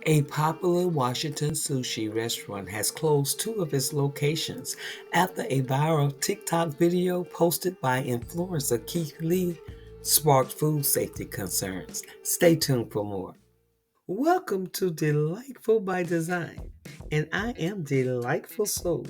A popular Washington sushi restaurant has closed two of its locations after a viral TikTok video posted by influencer Keith Lee sparked food safety concerns. Stay tuned for more. Welcome to Delightful by Design, and I am Delightful Soul.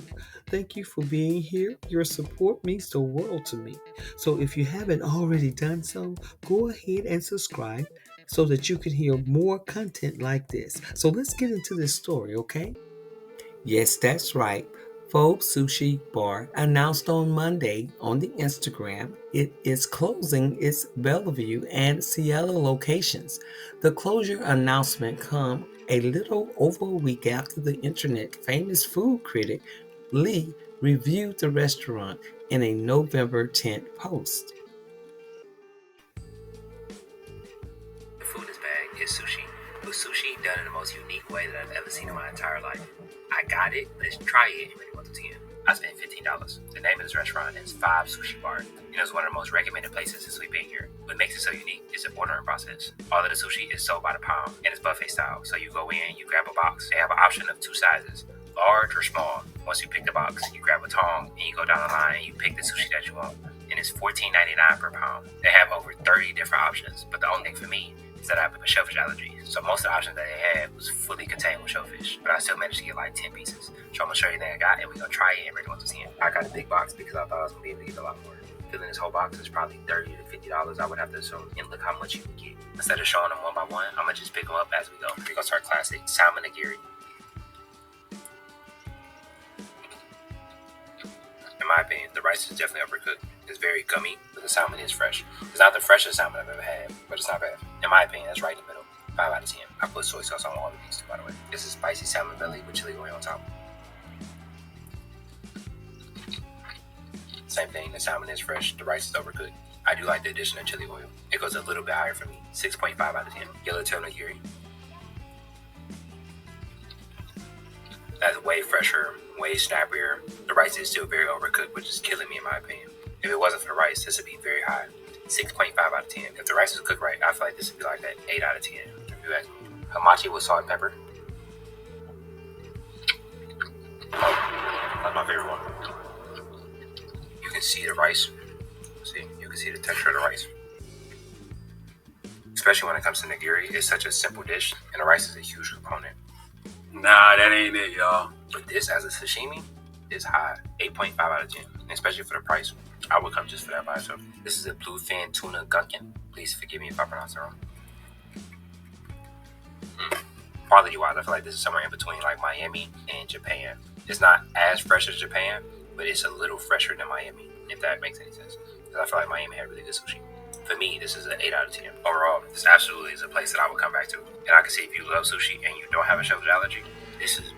Thank you for being here. Your support means the world to me. So if you haven't already done so, go ahead and subscribe so that you can hear more content like this. So let's get into this story, okay? Yes, that's right. FOB Sushi Bar announced on Monday on the Instagram it is closing its Bellevue and Seattle locations. The closure announcement come a little over a week after the internet famous food critic Lee reviewed the restaurant in a November 10th post. The food is bag is sushi, with sushi done in the most unique way that I've ever seen in my entire life. I got it, let's try it, and really want to 10. I spent $15. The name of this restaurant is FOB Sushi Bar, and it's one of the most recommended places since we've been here. What makes it so unique is the ordering process. All of the sushi is sold by the pound, and it's buffet style, so you go in, you grab a box. They have an option of two sizes, large or small. Once you pick the box, you grab a tong, and you go down the line, and you pick the sushi that you want, and it's $14.99 per pound. They have over 30 different options, but the only thing for me is that I have a shellfish allergy. So most of the options that they had was fully contained with shellfish, but I still managed to get like 10 pieces. So I'm gonna show you everything I got, and we're gonna try it and rate it 1 to 10. I got a big box because I thought I was gonna be able to get a lot more. Filling this whole box is probably $30 to $50, I would have to assume. And look how much you can get. Instead of showing them one by one, I'm gonna just pick them up as we go. We're gonna start classic salmon nigiri. In my opinion, the rice is definitely overcooked. It's very gummy, but the salmon is fresh. It's not the freshest salmon I've ever had, but it's not bad. In my opinion, that's right in the middle. 5 out of 10. I put soy sauce on all of these too, by the way. This is spicy salmon belly with chili oil on top. Same thing, the salmon is fresh, the rice is overcooked. I do like the addition of chili oil. It goes a little bit higher for me. 6.5 out of 10. Yellowtail nigiri. That's way fresher, way snappier. The rice is still very overcooked, which is killing me in my opinion. If it wasn't for the rice, this would be very high. 6.5 out of 10. If the rice is cooked right, I feel like this would be like that 8 out of 10. If you ask me. Hamachi with salt and pepper. That's my favorite one. You can see the rice. See, you can see the texture of the rice. Especially when it comes to nigiri, it's such a simple dish, and the rice is a huge component. Nah, that ain't it, y'all. But this as a sashimi is high. 8.5 out of 10. And especially for the price, I would come just for that by itself. This is a bluefin tuna gunkin. Please forgive me if I pronounce it wrong. Quality wise, I feel like this is somewhere in between like Miami and Japan. It's not as fresh as Japan, but it's a little fresher than Miami, if that makes any sense. Because I feel like Miami had really good sushi. For me, this is an 8 out of 10. Overall, this absolutely is a place that I would come back to. And I can see if you love sushi and you don't have a shellfish allergy, this is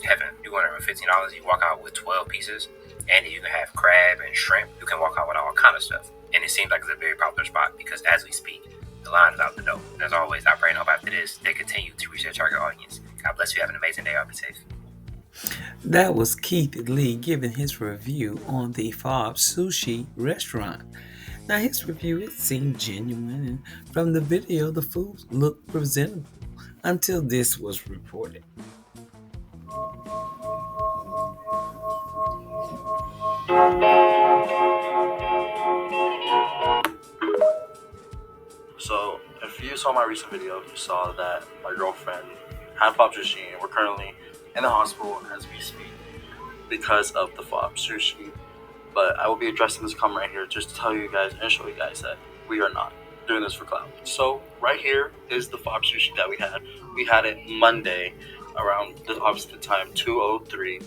heaven. You go in there with $15, you walk out with 12 pieces, and you can have crab and shrimp. You can walk out with all kind of stuff. And it seems like it's a very popular spot because as we speak, the line is out the door. And as always, I pray and hope after this, they continue to reach their target audience. God bless you. Have an amazing day. I'll be safe. That was Keith Lee giving his review on the FOB Sushi restaurant. Now his review, it seemed genuine, and from the video the food looked presentable until this was reported. So, if you saw my recent video, you saw that my girlfriend had FOB sushi, and we're currently in the hospital as we speak because of the FOB sushi. But I will be addressing this comment right here just to tell you guys and show you guys that we are not doing this for clout. So, right here is the FOB sushi that we had. We had it Monday around the time 2:03.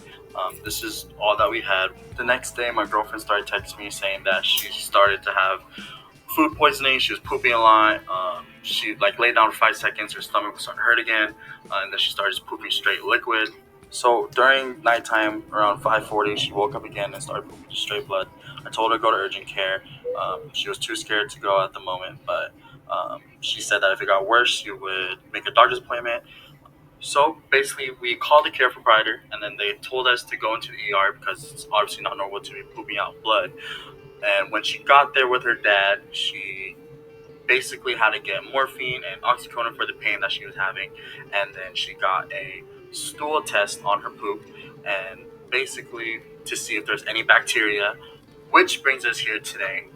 This is all that we had. The next day, my girlfriend started texting me saying that she started to have food poisoning. She was pooping a lot. She laid down for 5 seconds. Her stomach was starting to hurt again, and then she started just pooping straight liquid. So during nighttime, around 5:40, she woke up again and started pooping straight blood. I told her to go to urgent care. She was too scared to go at the moment, but she said that if it got worse, she would make a doctor's appointment. So basically, we called the care provider, and then they told us to go into the ER because it's obviously not normal to be pooping out blood. And when she got there with her dad, she basically had to get morphine and oxycodone for the pain that she was having, and then she got a stool test on her poop, and basically to see if there's any bacteria, which brings us here today.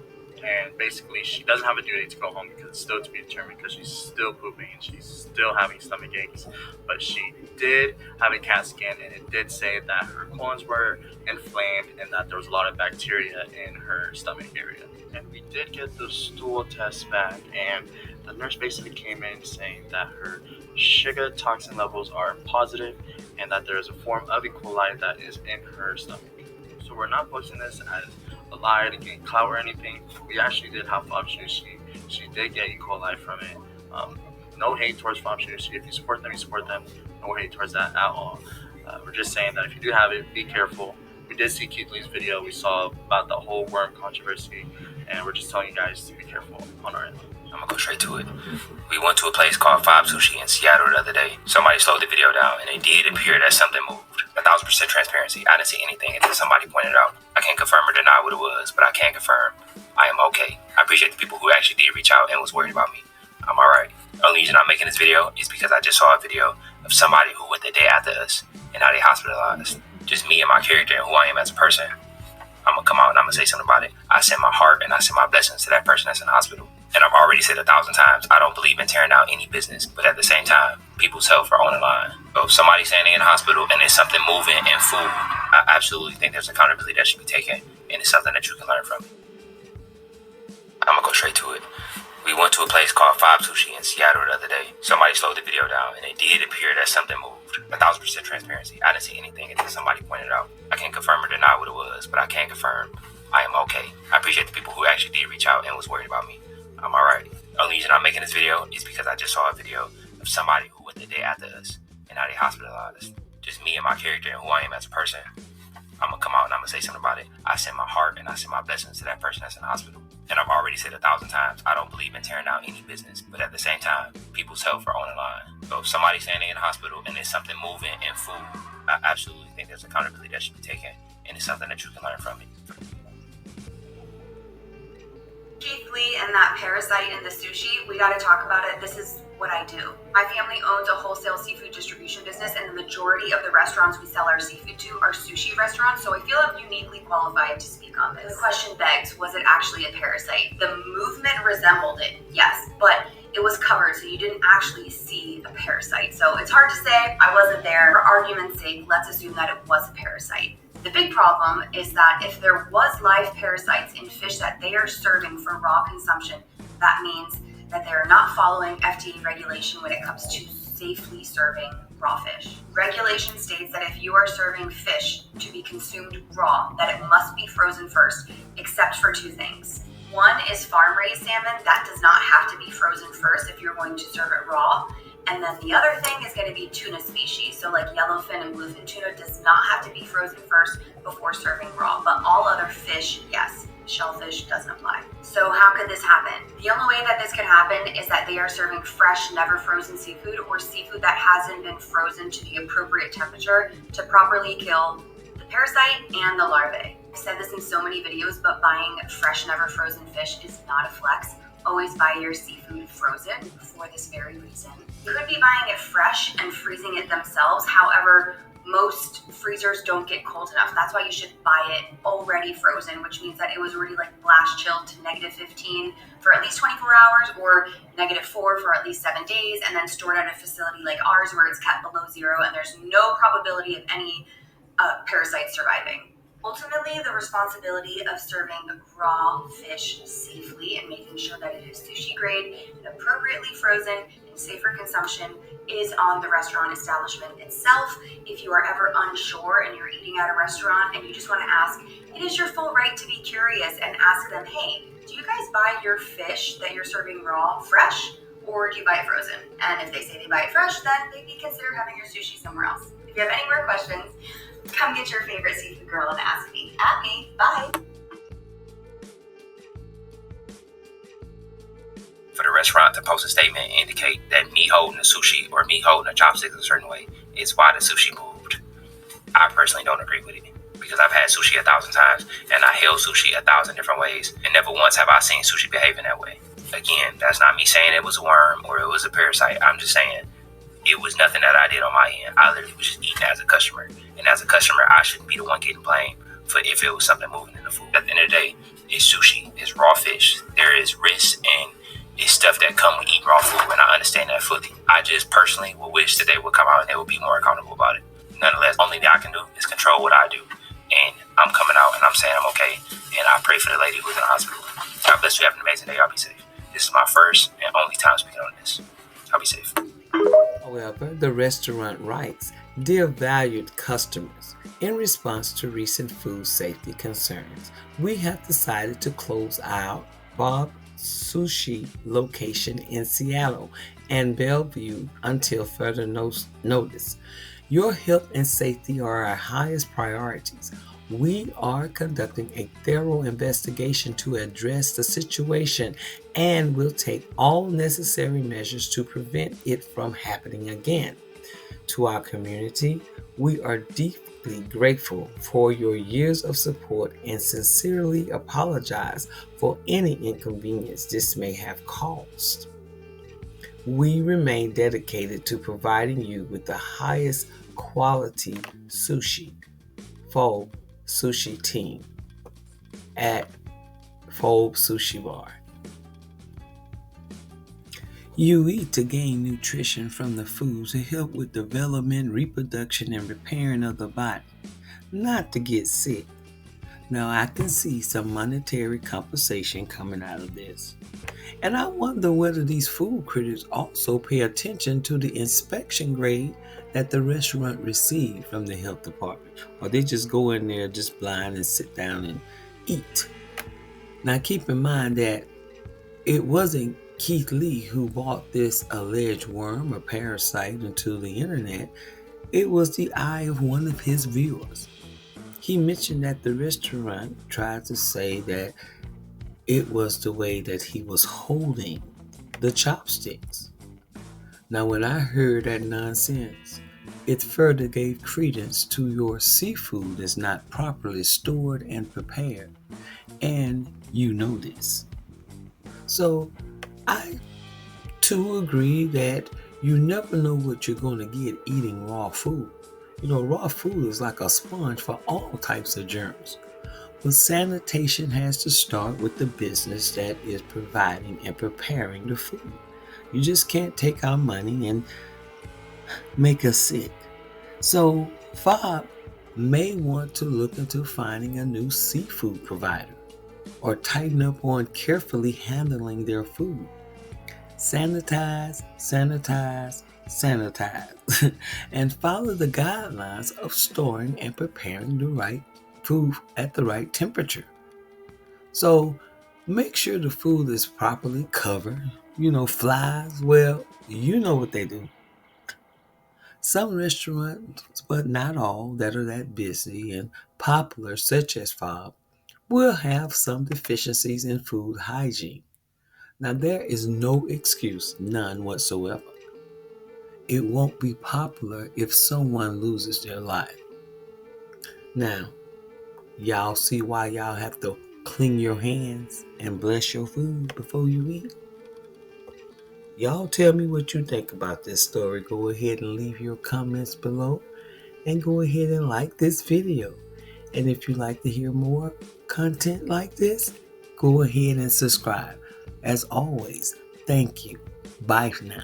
And basically, she doesn't have a due date to go home because it's still to be determined, because she's still pooping and she's still having stomach aches. But she did have a CAT scan, and it did say that her colons were inflamed and that there was a lot of bacteria in her stomach area. And we did get the stool test back, and the nurse basically came in saying that her Shiga toxin levels are positive and that there is a form of E. coli that is in her stomach. So we're not posting this as a lie to gain clout or anything. We actually did have FOB Sushi. She did get E. coli from it. No hate towards FOB Sushi. If you support them, you support them. No hate towards that at all. We're just saying that if you do have it, be careful. We did see Keith Lee's video. We saw about the whole worm controversy, and we're just telling you guys to be careful on our end. I'm gonna go straight to it. We went to a place called FOB Sushi in Seattle the other day. Somebody slowed the video down, and it did appear that something moved. 1,000% transparency. I didn't see anything until somebody pointed it out. I can't confirm or deny what it was, but I can confirm I am okay. I appreciate the people who actually did reach out and was worried about me. I'm alright. The only reason I'm making this video is because I just saw a video of somebody who went the day after us, and now they hospitalized. Just me and my character and who I am as a person. I'm gonna come out and I'm gonna say something about it. I send my heart and I send my blessings to that person that's in the hospital. And I've already said 1,000 times, I don't believe in tearing out any business. But at the same time, people's health are on the line. So if somebody's saying they're in the hospital and there's something moving in food, I absolutely think there's accountability that should be taken. And it's something that you can learn from. I'm gonna go straight to it. We went to a place called FOB Sushi in Seattle the other day. Somebody slowed the video down, and it did appear that something moved. 1,000% transparency. I didn't see anything until somebody pointed it out. I can't confirm or deny what it was, but I can confirm I am okay. I appreciate the people who actually did reach out and was worried about me. I'm alright. The only reason I'm making this video is because I just saw a video of somebody who went the day after us, and now they hospitalized. Just me and my character and who I am as a person. I'm gonna come out and I'm gonna say something about it. I send my heart and I send my blessings to that person that's in the hospital. And I've already said 1,000 times, I don't believe in tearing out any business. But at the same time, people's health are on the line. So if somebody's saying they're in the hospital and there's something moving in food, I absolutely think there's accountability that should be taken. And it's something that you can learn from it. Keith Lee and that parasite in the sushi, we gotta talk about it. This is what I do. My family owns a wholesale seafood distribution business, and the majority of the restaurants we sell our seafood to are sushi restaurants, so I feel I'm uniquely qualified to speak on this. The question begs, was it actually a parasite? The movement resembled it, yes, but it was covered, so you didn't actually see a parasite. So it's hard to say. I wasn't there. For argument's sake, let's assume that it was a parasite. The big problem is that if there was live parasites in fish that they are serving for raw consumption, that means that they're not following FDA regulation when it comes to safely serving raw fish. Regulation states that if you are serving fish to be consumed raw, that it must be frozen first, except for two things. One is farm-raised salmon. That does not have to be frozen first if you're going to serve it raw. And then the other thing is going to be tuna species. So like yellowfin and bluefin tuna does not have to be frozen first before serving raw. But all other fish, yes. Shellfish doesn't apply. So how could this happen? The only way that this could happen is that they are serving fresh, never frozen seafood, or seafood that hasn't been frozen to the appropriate temperature to properly kill the parasite and the larvae. I've said this in so many videos, but buying fresh, never frozen fish is not a flex. Always buy your seafood frozen for this very reason. You could be buying it fresh and freezing it themselves. However, most freezers don't get cold enough. That's why you should buy it already frozen, which means that it was already like blast chilled to -15 for at least 24 hours or -4 for at least 7 days, and then stored at a facility like ours where it's kept below 0 and there's no probability of any parasites surviving. Ultimately, the responsibility of serving raw fish safely and making sure that it is sushi grade and appropriately frozen and safe for consumption is on the restaurant establishment itself. If you are ever unsure and you're eating at a restaurant and you just want to ask, it is your full right to be curious and ask them, hey, do you guys buy your fish that you're serving raw fresh, or do you buy it frozen? And if they say they buy it fresh, then maybe consider having your sushi somewhere else. If you have any more questions, come get your favorite seafood girl and ask me. At me. Bye. For the restaurant to post a statement and indicate that me holding the sushi or me holding the chopsticks a certain way is why the sushi moved, I personally don't agree with it. Because I've had sushi 1,000 times and I held sushi 1,000 different ways, and never once have I seen sushi behave in that way. Again, that's not me saying it was a worm or it was a parasite. I'm just saying it was nothing that I did on my end. I literally was just eating as a customer. And as a customer, I shouldn't be the one getting blamed for if it was something moving in the food. At the end of the day, it's sushi, it's raw fish. There is risks and it's stuff that come with eating raw food, and I understand that fully. I just personally would wish that they would come out and they would be more accountable about it. Nonetheless, only thing I can do is control what I do. And I'm coming out and I'm saying I'm okay. And I pray for the lady who's in the hospital. God bless you. Have an amazing day. Y'all be safe. This is my first and only time speaking on this. Y'all be safe. However, the restaurant writes, "Dear valued customers, in response to recent food safety concerns, we have decided to close our FOB Sushi location in Seattle and Bellevue until further notice. Your health and safety are our highest priorities. We are conducting a thorough investigation to address the situation and will take all necessary measures to prevent it from happening again. To our community, we are deeply grateful for your years of support and sincerely apologize for any inconvenience this may have caused. We remain dedicated to providing you with the highest quality sushi. FOB Sushi Team at FOB Sushi Bar." You eat to gain nutrition from the food to help with development, reproduction, and repairing of the body, not to get sick. Now, I can see some monetary compensation coming out of this. And I wonder whether these food critics also pay attention to the inspection grade that the restaurant received from the health department, or they just go in there just blind and sit down and eat. Now, keep in mind that it wasn't Keith Lee who brought this alleged worm or parasite into the internet. It was the eye of one of his viewers. He mentioned that the restaurant tried to say that it was the way that he was holding the chopsticks. Now, when I heard that nonsense, it further gave credence to your seafood is not properly stored and prepared, and you know this. So, I too agree that you never know what you're going to get eating raw food. You know, raw food is like a sponge for all types of germs. But sanitation has to start with the business that is providing and preparing the food. You just can't take our money and make us sick. So FOB may want to look into finding a new seafood provider or tighten up on carefully handling their food. Sanitize, sanitize, sanitize, and follow the guidelines of storing and preparing the right food at the right temperature. So make sure the food is properly covered. You know, flies, well, you know what they do. Some restaurants, but not all, that are that busy and popular, such as FOB, will have some deficiencies in food hygiene. Now, there is no excuse, none whatsoever. It won't be popular if someone loses their life. Now, y'all see why y'all have to clean your hands and bless your food before you eat? Y'all tell me what you think about this story. Go ahead and leave your comments below and go ahead and like this video. And if you'd like to hear more content like this, go ahead and subscribe. As always, thank you. Bye for now.